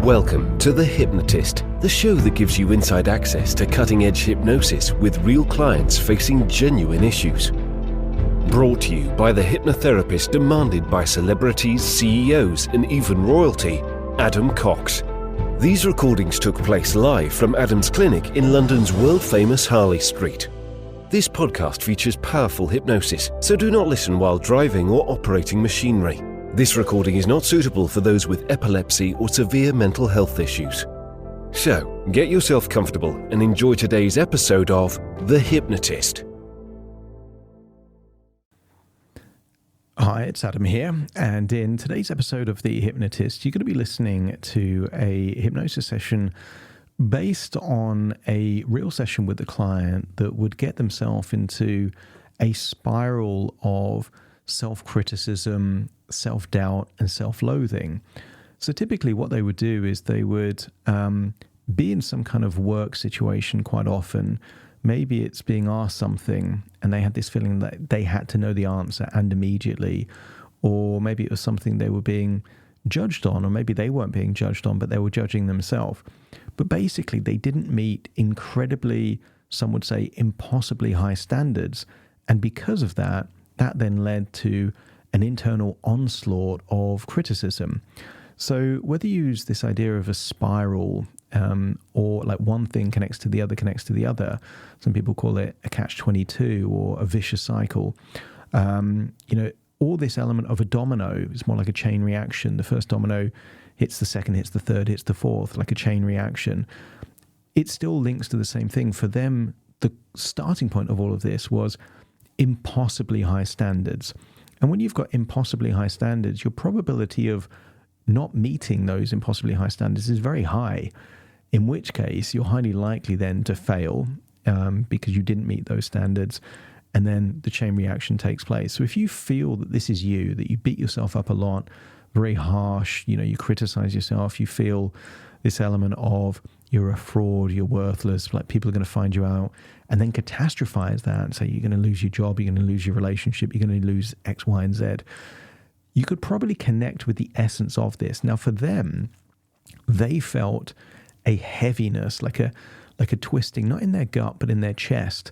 Welcome to The Hypnotist, the show that gives you inside access to cutting-edge hypnosis with real clients facing genuine issues. Brought to you by the hypnotherapist demanded by celebrities, CEOs, and even royalty, Adam Cox. These recordings took place live from Adam's clinic in London's world-famous Harley Street. This podcast features powerful hypnosis, so do not listen while driving or operating machinery. This recording is not suitable for those with epilepsy or severe mental health issues. So, get yourself comfortable and enjoy today's episode of The Hypnotist. Hi, it's Adam here, and in today's episode of The Hypnotist, you're going to be listening to a hypnosis session based on a real session with the client that would get themselves into a spiral of self-criticism, self-doubt, and self-loathing. So typically what they would do is they would be in some kind of work situation quite often. Maybe it's being asked something and they had this feeling that they had to know the answer and immediately, or maybe it was something they were being judged on, or maybe they weren't being judged on, but they were judging themselves. But basically they didn't meet incredibly, some would say impossibly high standards. And because of that, that then led to an internal onslaught of criticism. So whether you use this idea of a spiral or like one thing connects to the other, some people call it a catch-22 or a vicious cycle. All this element of a domino is more like a chain reaction. The first domino hits the second, hits the third, hits the fourth, like a chain reaction. It still links to the same thing. For them, the starting point of all of this was impossibly high standards. And when you've got impossibly high standards, your probability of not meeting those impossibly high standards is very high, in which case you're highly likely then to fail because you didn't meet those standards, and then the chain reaction takes place. So if you feel that this is you, that you beat yourself up a lot, very harsh, you criticize yourself, you feel this element of you're a fraud, you're worthless, like people are going to find you out, and then catastrophize that and say you're going to lose your job, you're going to lose your relationship, you're going to lose X, Y, and Z. You could probably connect with the essence of this. Now for them, they felt a heaviness, like a twisting, not in their gut, but in their chest.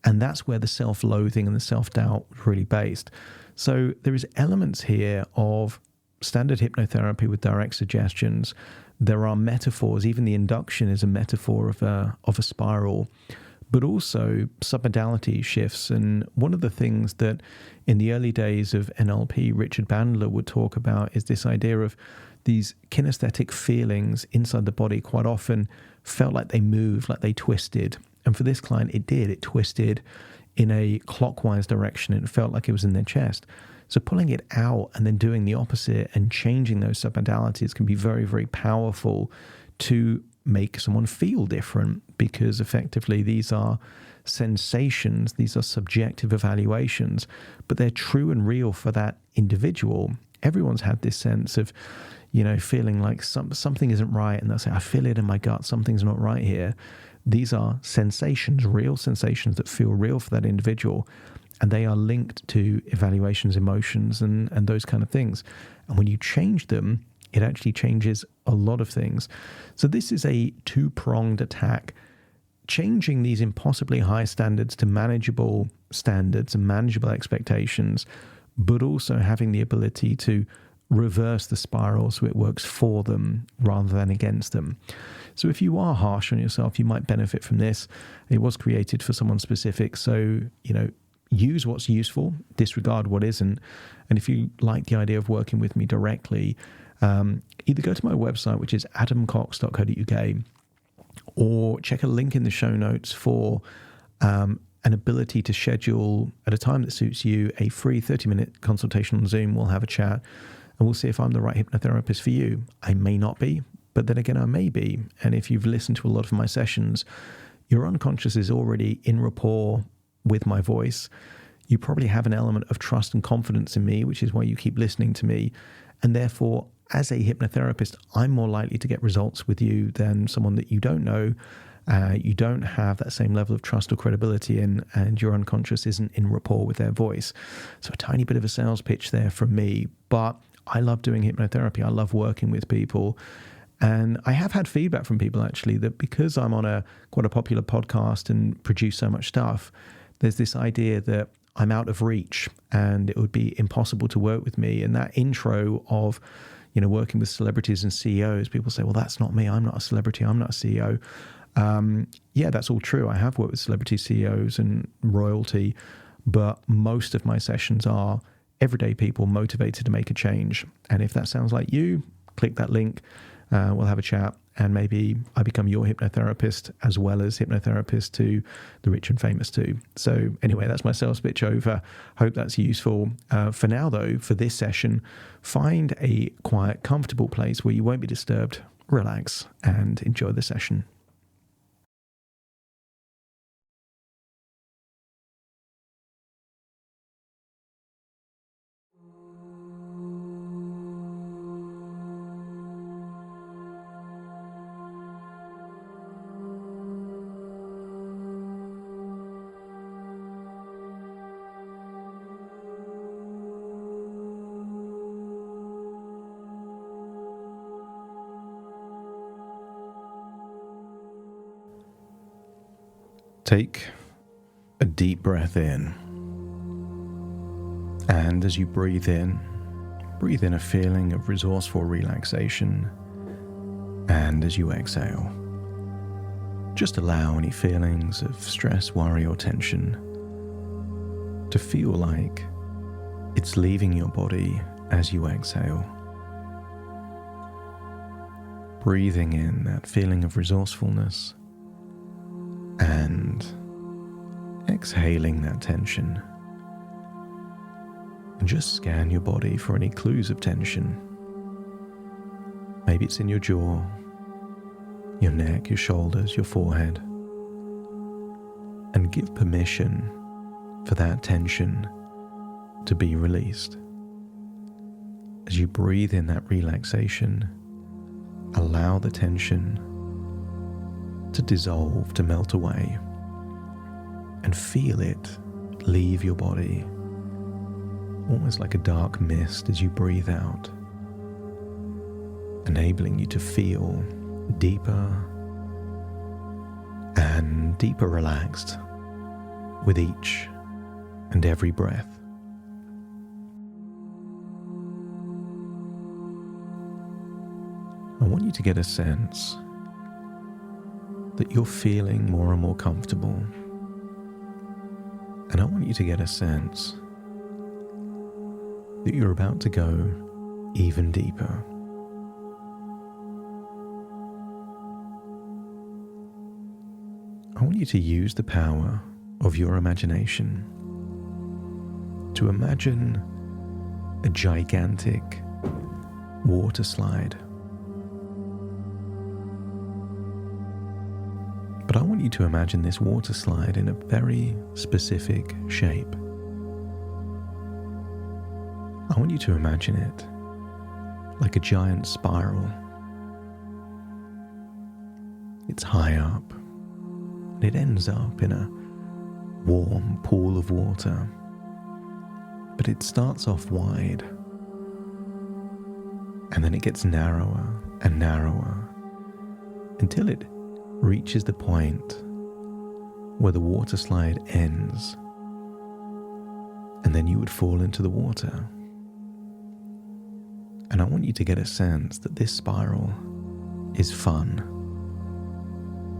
And that's where the self-loathing and the self-doubt was really based. So there is elements here of standard hypnotherapy with direct suggestions. There are metaphors, even the induction is a metaphor of a spiral, but also submodality shifts. And one of the things that in the early days of NLP, Richard Bandler would talk about is this idea of these kinesthetic feelings inside the body quite often felt like they moved, like they twisted. And for this client, it did. It twisted in a clockwise direction. It felt like it was in their chest. So pulling it out and then doing the opposite and changing those submodalities can be very, very powerful to make someone feel different, because effectively these are sensations, these are subjective evaluations, but they're true and real for that individual. Everyone's had this sense of, feeling like something isn't right, and they'll say, I feel it in my gut, something's not right here. These are sensations, real sensations that feel real for that individual. And they are linked to evaluations, emotions, and those kind of things. And when you change them, it actually changes a lot of things. So this is a two-pronged attack, changing these impossibly high standards to manageable standards and manageable expectations, but also having the ability to reverse the spiral so it works for them rather than against them. So if you are harsh on yourself, you might benefit from this. It was created for someone specific. So, use what's useful, disregard what isn't. And if you like the idea of working with me directly, either go to my website, which is adamcox.co.uk, or check a link in the show notes for an ability to schedule at a time that suits you a free 30-minute consultation on Zoom. We'll have a chat and we'll see if I'm the right hypnotherapist for you. I may not be, but then again, I may be. And if you've listened to a lot of my sessions, your unconscious is already in rapport with my voice. You probably have an element of trust and confidence in me, which is why you keep listening to me. And therefore, as a hypnotherapist, I'm more likely to get results with you than someone that you don't know. You don't have that same level of trust or credibility in, and your unconscious isn't in rapport with their voice. So a tiny bit of a sales pitch there from me, but I love doing hypnotherapy. I love working with people. And I have had feedback from people actually that because I'm on quite a popular podcast and produce so much stuff, there's this idea that I'm out of reach and it would be impossible to work with me. And that intro of, working with celebrities and CEOs, people say, well, that's not me. I'm not a celebrity. I'm not a CEO. Yeah, that's all true. I have worked with celebrity CEOs and royalty, but most of my sessions are everyday people motivated to make a change. And if that sounds like you, click that link. We'll have a chat, and maybe I become your hypnotherapist as well as hypnotherapist to the rich and famous too. So anyway, that's my sales pitch over. Hope that's useful. For now though, for this session, find a quiet, comfortable place where you won't be disturbed, relax, and enjoy the session. Take a deep breath in, and as you breathe in a feeling of resourceful relaxation, and as you exhale, just allow any feelings of stress, worry, or tension to feel like it's leaving your body as you exhale. Breathing in that feeling of resourcefulness and exhaling that tension. And just scan your body for any clues of tension. Maybe it's in your jaw, your neck, your shoulders, your forehead. And give permission for that tension to be released. As you breathe in that relaxation, allow the tension to dissolve, to melt away, and feel it leave your body, almost like a dark mist as you breathe out, enabling you to feel deeper and deeper relaxed with each and every breath. I want you to get a sense that you're feeling more and more comfortable. And I want you to get a sense that you're about to go even deeper. I want you to use the power of your imagination to imagine a gigantic water slide. But I want you to imagine this water slide in a very specific shape. I want you to imagine it like a giant spiral. It's high up, and it ends up in a warm pool of water. But it starts off wide, and then it gets narrower and narrower until it reaches the point where the water slide ends, and then you would fall into the water. And I want you to get a sense that this spiral is fun,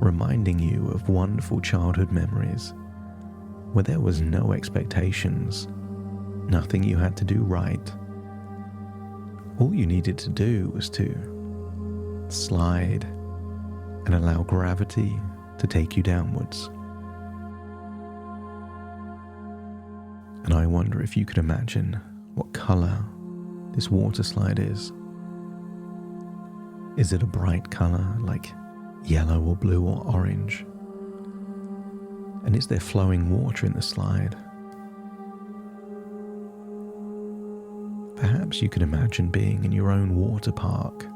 reminding you of wonderful childhood memories where there was no expectations, nothing you had to do right. All you needed to do was to slide and allow gravity to take you downwards. And I wonder if you could imagine what color this water slide is. Is it a bright color like yellow or blue or orange? And is there flowing water in the slide? Perhaps you could imagine being in your own water park,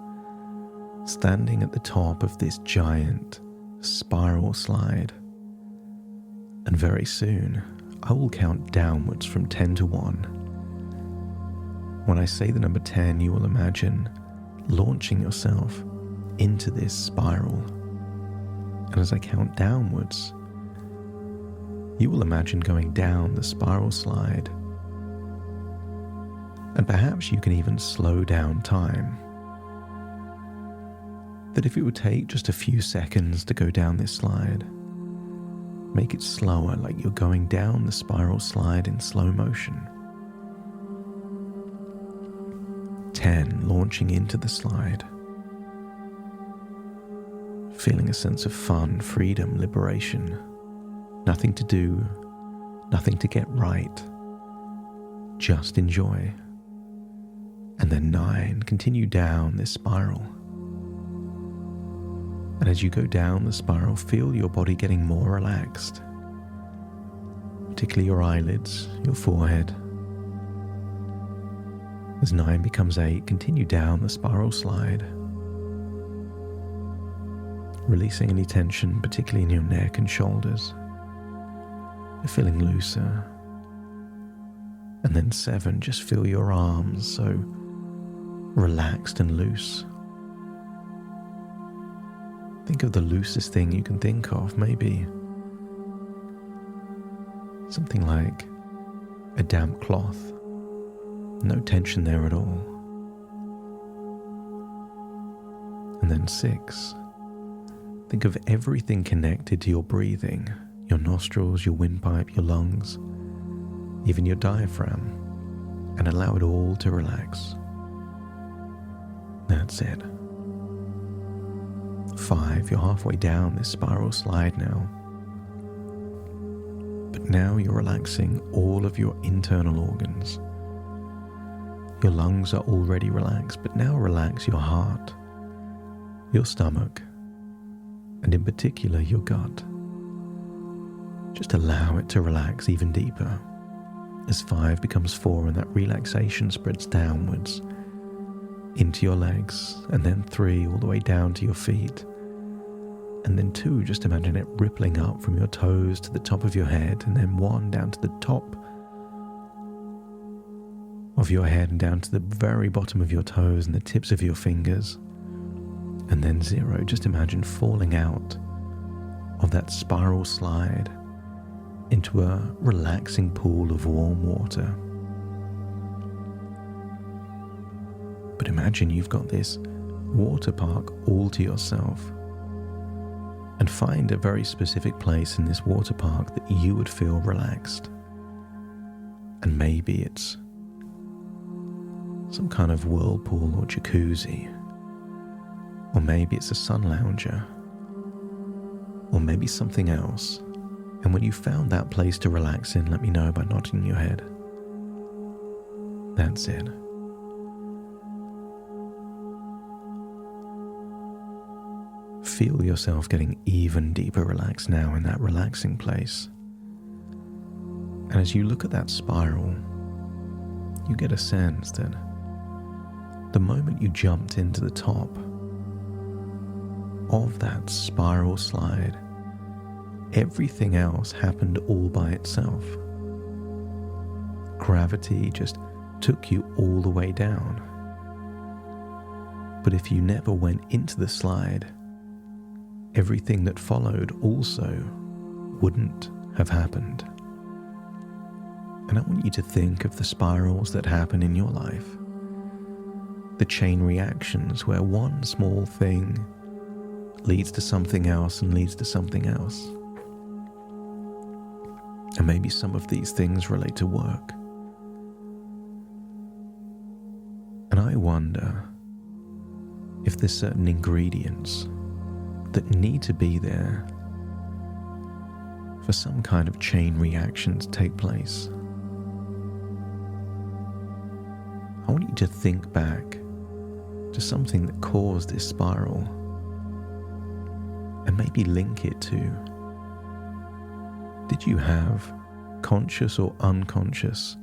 standing at the top of this giant spiral slide. And very soon, I will count downwards from 10 to 1. When I say the number 10, you will imagine launching yourself into this spiral. And as I count downwards, you will imagine going down the spiral slide. And perhaps you can even slow down time. That if it would take just a few seconds to go down this slide, make it slower, like you're going down the spiral slide in slow motion. 10, launching into the slide. Feeling a sense of fun, freedom, liberation. Nothing to do, nothing to get right. Just enjoy. And then 9, continue down this spiral. And as you go down the spiral, feel your body getting more relaxed, particularly your eyelids, your forehead. As 9 becomes 8, continue down the spiral slide, releasing any tension, particularly in your neck and shoulders. You're feeling looser. And then 7, just feel your arms so relaxed and loose. Think of the loosest thing you can think of, maybe something like a damp cloth. No tension there at all. And then 6, think of everything connected to your breathing, your nostrils, your windpipe, your lungs, even your diaphragm, and allow it all to relax. That's it. 5, you're halfway down this spiral slide now. But now you're relaxing all of your internal organs. Your lungs are already relaxed, but now relax your heart, your stomach, and in particular your gut. Just allow it to relax even deeper as 5 becomes 4 and that relaxation spreads downwards into your legs, and then 3 all the way down to your feet, and then 2, just imagine it rippling up from your toes to the top of your head, and then 1 down to the top of your head and down to the very bottom of your toes and the tips of your fingers, and then 0, just imagine falling out of that spiral slide into a relaxing pool of warm water. But imagine you've got this water park all to yourself, and find a very specific place in this water park that you would feel relaxed. And maybe it's some kind of whirlpool or jacuzzi, or maybe it's a sun lounger, or maybe something else. And when you found that place to relax in, let me know by nodding your head. That's it. Feel yourself getting even deeper relaxed now in that relaxing place. And as you look at that spiral, you get a sense that the moment you jumped into the top of that spiral slide, everything else happened all by itself. Gravity just took you all the way down. But if you never went into the slide, everything that followed also wouldn't have happened. And I want you to think of the spirals that happen in your life, the chain reactions where one small thing leads to something else and leads to something else. And maybe some of these things relate to work. And I wonder if there's certain ingredients that need to be there for some kind of chain reaction to take place. I want you to think back to something that caused this spiral and maybe link it to, did you have conscious or unconscious,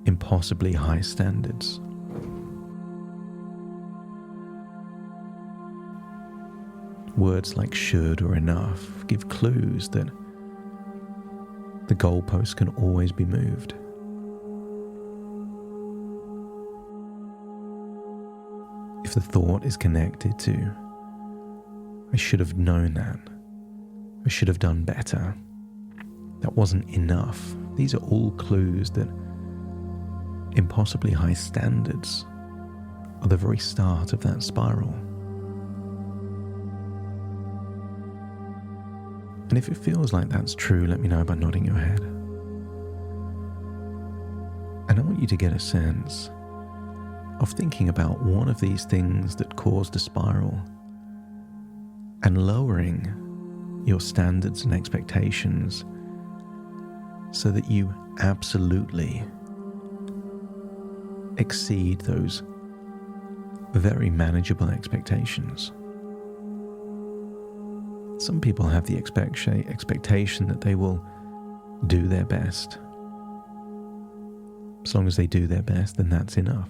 impossibly high standards? Words like should or enough give clues that the goalpost can always be moved. If the thought is connected to I should have known that. I should have done better. That wasn't enough. These are all clues that impossibly high standards are the very start of that spiral. And if it feels like that's true, let me know by nodding your head. And I want you to get a sense of thinking about one of these things that caused a spiral and lowering your standards and expectations so that you absolutely exceed those very manageable expectations. Some people have the expectation that they will do their best. As long as they do their best, then that's enough.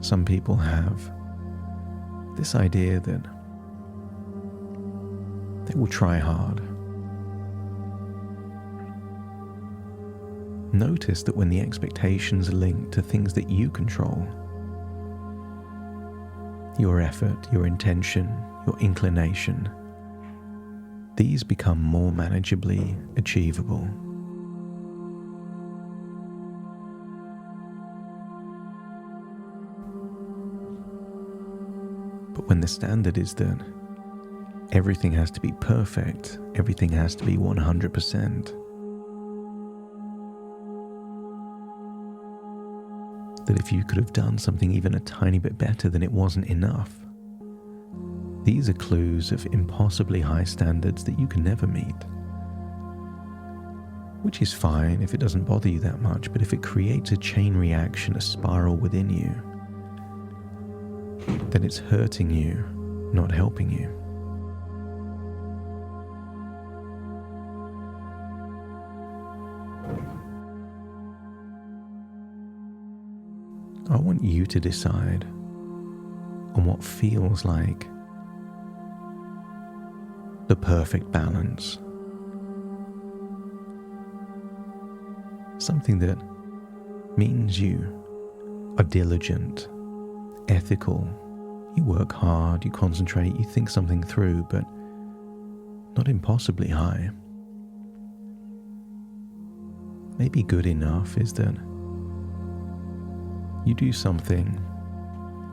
Some people have this idea that they will try hard. Notice that when the expectations are linked to things that you control, your effort, your intention, your inclination, these become more manageably achievable. But when the standard is that everything has to be perfect, everything has to be 100%, that if you could have done something even a tiny bit better, then it wasn't enough. These are clues of impossibly high standards that you can never meet. Which is fine if it doesn't bother you that much, but if it creates a chain reaction, a spiral within you, then it's hurting you, not helping you. I want you to decide on what feels like the perfect balance. Something that means you are diligent, ethical, you work hard, you concentrate, you think something through, but not impossibly high. Maybe good enough is that you do something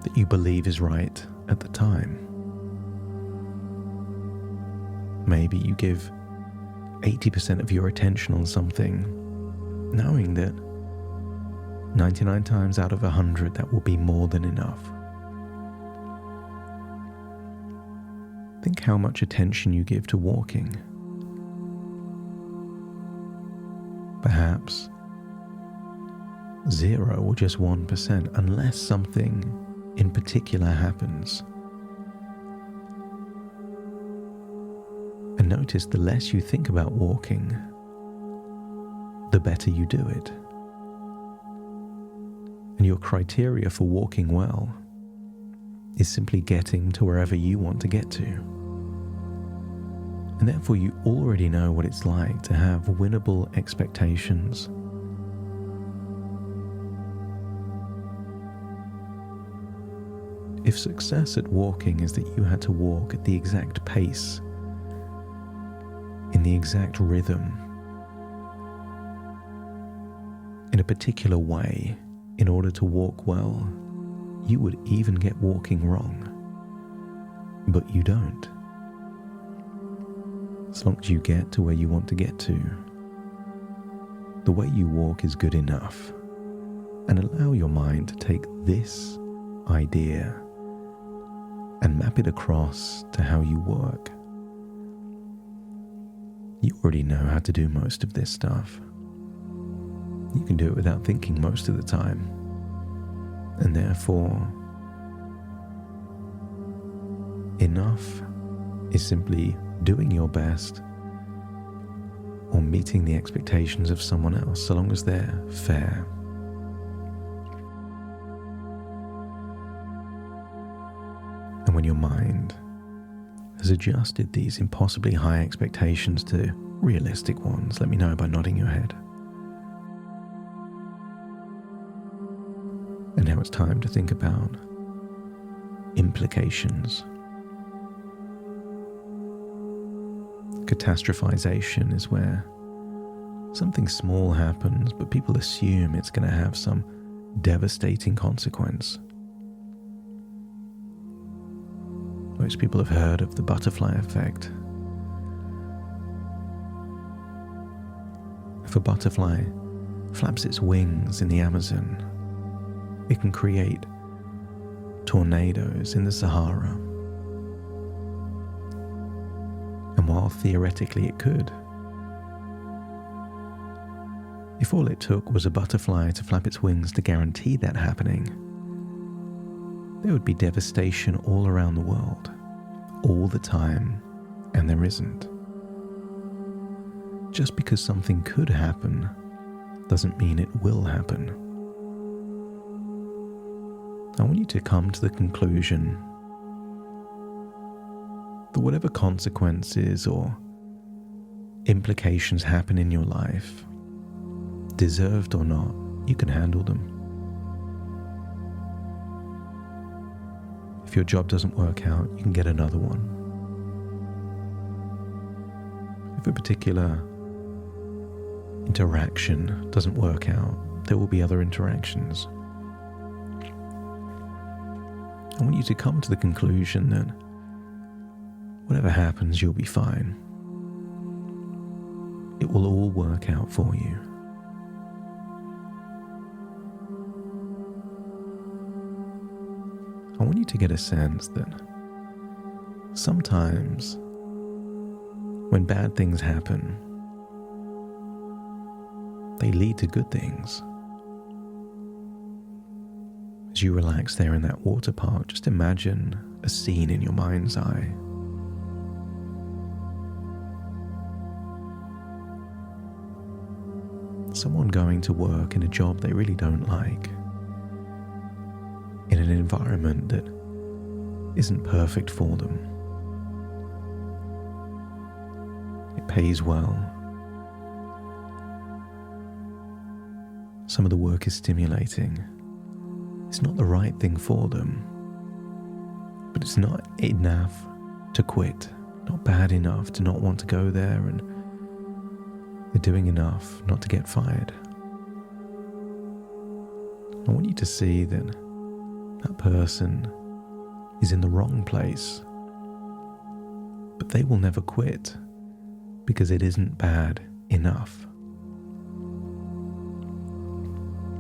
that you believe is right at the time. Maybe you give 80% of your attention on something, knowing that 99 times out of 100 that will be more than enough. Think how much attention you give to walking. Perhaps 0 or just 1%, unless something in particular happens. And notice the less you think about walking, the better you do it. And your criteria for walking well is simply getting to wherever you want to get to. And therefore you already know what it's like to have winnable expectations. If success at walking is that you had to walk at the exact pace, in the exact rhythm, in a particular way, in order to walk well, you would even get walking wrong. But you don't. As long as you get to where you want to get to, the way you walk is good enough. And allow your mind to take this idea and map it across to how you work. You already know how to do most of this stuff. You can do it without thinking most of the time. And therefore, enough is simply doing your best or meeting the expectations of someone else, so long as they're fair. And when your mind has adjusted these impossibly high expectations to realistic ones, let me know by nodding your head. And now Now it's time to think about implications. Catastrophization is where something small happens, but people assume it's going to have some devastating consequence. Most people have heard of the butterfly effect. If a butterfly flaps its wings in the Amazon, it can create tornadoes in the Sahara. And while theoretically it could, if all it took was a butterfly to flap its wings to guarantee that happening, there would be devastation all around the world, all the time, and there isn't. Just because something could happen doesn't mean it will happen. I want you to come to the conclusion that whatever consequences or implications happen in your life, deserved or not, you can handle them. If your job doesn't work out, you can get another one. If a particular interaction doesn't work out, there will be other interactions. I want you to come to the conclusion that whatever happens, you'll be fine. It will all work out for you. I want you to get a sense that sometimes when bad things happen, they lead to good things. As you relax there in that water park, just imagine a scene in your mind's eye. Someone going to work in a job they really don't like, in an environment that isn't perfect for them. It pays well. Some of the work is stimulating. It's not the right thing for them, but it's not enough to quit, not bad enough to not want to go there, and they're doing enough not to get fired. I want you to see that that person is in the wrong place, but they will never quit because it isn't bad enough.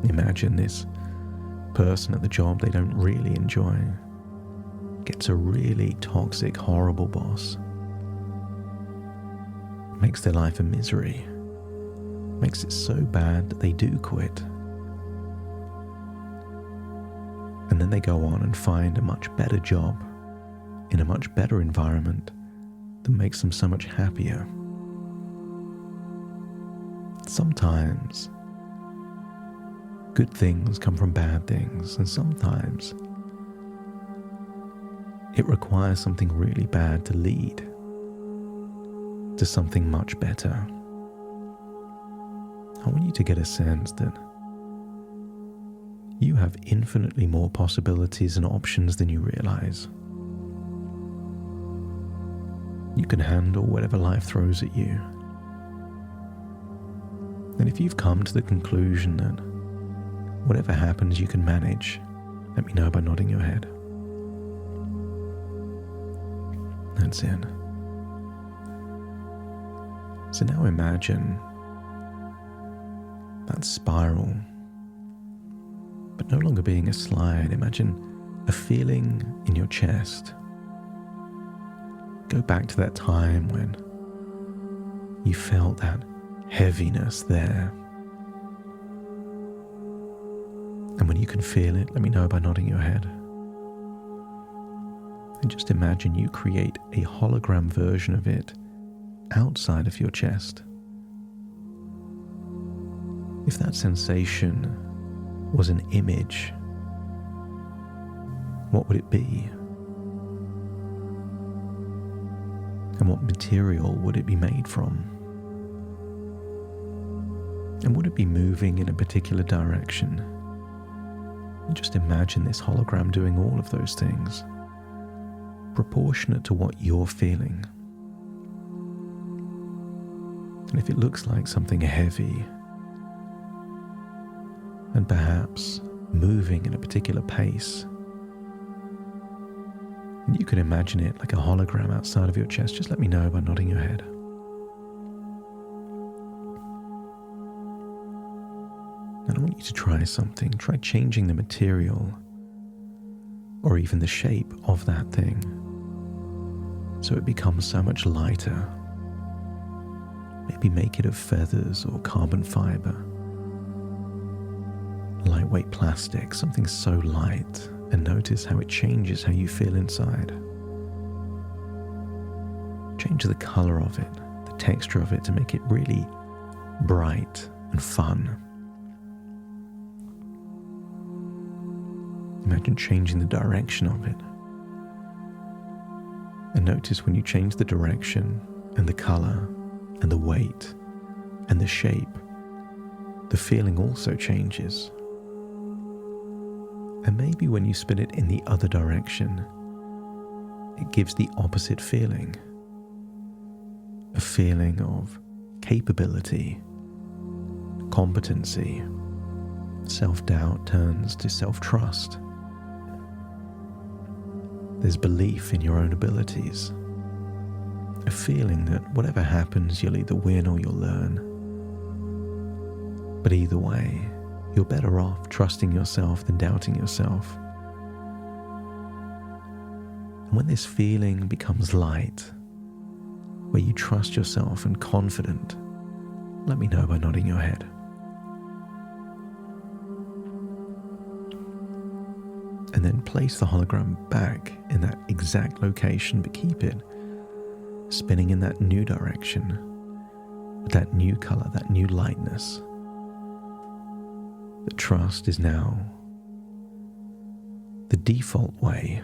Imagine this person at the job they don't really enjoy gets a really toxic, horrible boss, makes their life a misery, makes it so bad that they do quit. And then they go on and find a much better job in a much better environment that makes them so much happier. Sometimes good things come from bad things, and sometimes it requires something really bad to lead to something much better. I want you to get a sense that you have infinitely more possibilities and options than you realize. You can handle whatever life throws at you. And if you've come to the conclusion that whatever happens you can manage, let me know by nodding your head. That's it. So now imagine that spiral, but no longer being a slide. Imagine a feeling in your chest. Go back to that time when you felt that heaviness there. And when you can feel it, let me know by nodding your head. And just imagine you create a hologram version of it outside of your chest. If that sensation was an image, what would it be? And what material would it be made from? And would it be moving in a particular direction? And just imagine this hologram doing all of those things, proportionate to what you're feeling. And if it looks like something heavy, and perhaps moving in a particular pace, and you can imagine it like a hologram outside of your chest, just let me know by nodding your head. And I want you to try something. Try changing the material or even the shape of that thing so it becomes so much lighter. Maybe make it of feathers or carbon fiber, lightweight plastic, something so light, and notice how it changes how you feel inside. Change the color of it, the texture of it, to make it really bright and fun. Imagine changing the direction of it. And notice when you change the direction and the color and the weight and the shape, the feeling also changes. And maybe when you spin it in the other direction, it gives the opposite feeling. A feeling of capability, competency. Self-doubt turns to self-trust. There's belief in your own abilities. A feeling that whatever happens, you'll either win or you'll learn. But either way, you're better off trusting yourself than doubting yourself. And when this feeling becomes light, where you trust yourself and confident, let me know by nodding your head. And then place the hologram back in that exact location, but keep it spinning in that new direction, with that new color, that new lightness. The trust is now the default way.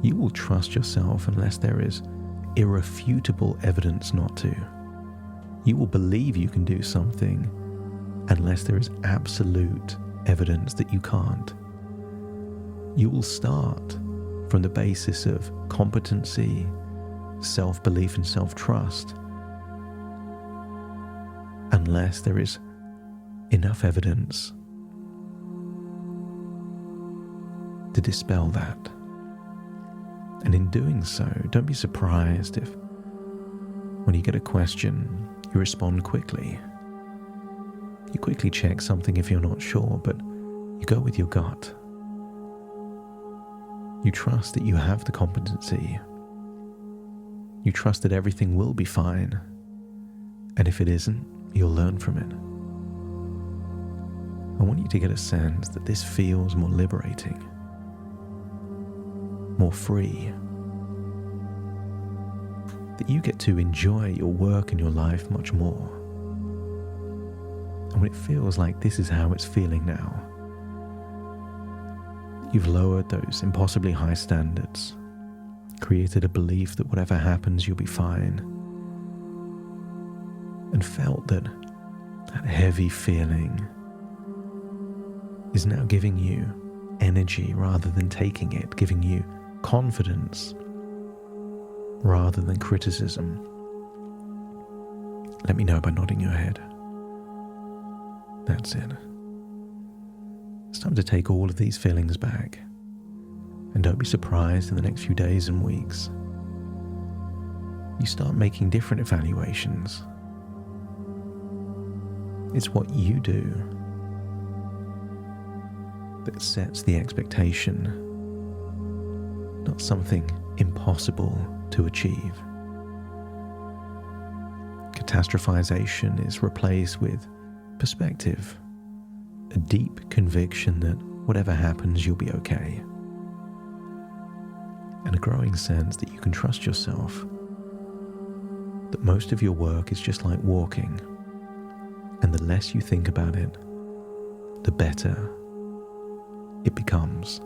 You will trust yourself unless there is irrefutable evidence not to. You will believe you can do something unless there is absolute evidence that you can't. You will start from the basis of competency, self-belief and self-trust, unless there is enough evidence to dispel that. And in doing so, don't be surprised if when you get a question, you respond quickly. You quickly check something if you're not sure, but you go with your gut. You trust that you have the competency. You trust that everything will be fine. And if it isn't, you'll learn from it. I want you to get a sense that this feels more liberating, more free. That you get to enjoy your work and your life much more. And when it feels like this is how it's feeling now, you've lowered those impossibly high standards, created a belief that whatever happens, you'll be fine, and felt that that heavy feeling is now giving you energy rather than taking it, giving you confidence rather than criticism. Let me know by nodding your head. That's it. It's time to take all of these feelings back. And don't be surprised in the next few days and weeks. You start making different evaluations. It's what you do that sets the expectation, not something impossible to achieve. Catastrophization is replaced with perspective, a deep conviction that whatever happens, you'll be okay, and a growing sense that you can trust yourself, that most of your work is just like walking, and the less you think about it, the better it becomes.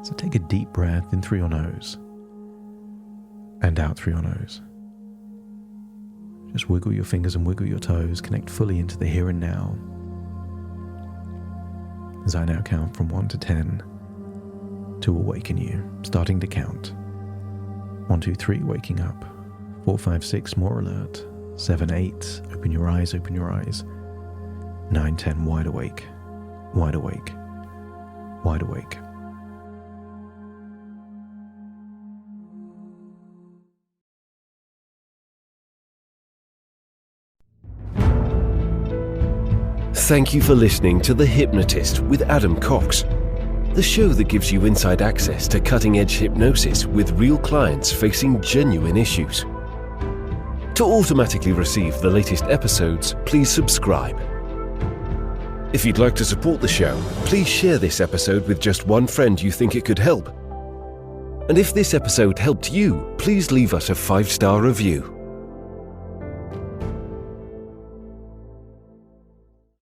So take a deep breath in through your nose and out through your nose. Just wiggle your fingers and wiggle your toes, connect fully into the here and now. as I now count from 1 to 10 to awaken you. Starting to count. 1, 2, 3, waking up. 4, 5, 6, more alert. 7, 8, open your eyes, open your eyes. 9, 10, wide awake, wide awake, wide awake. Thank you for listening to The Hypnotist with Adam Cox, the show that gives you inside access to cutting-edge hypnosis with real clients facing genuine issues. To automatically receive the latest episodes, please subscribe. If you'd like to support the show, please share this episode with just one friend you think it could help. And if this episode helped you, please leave us a 5-star review.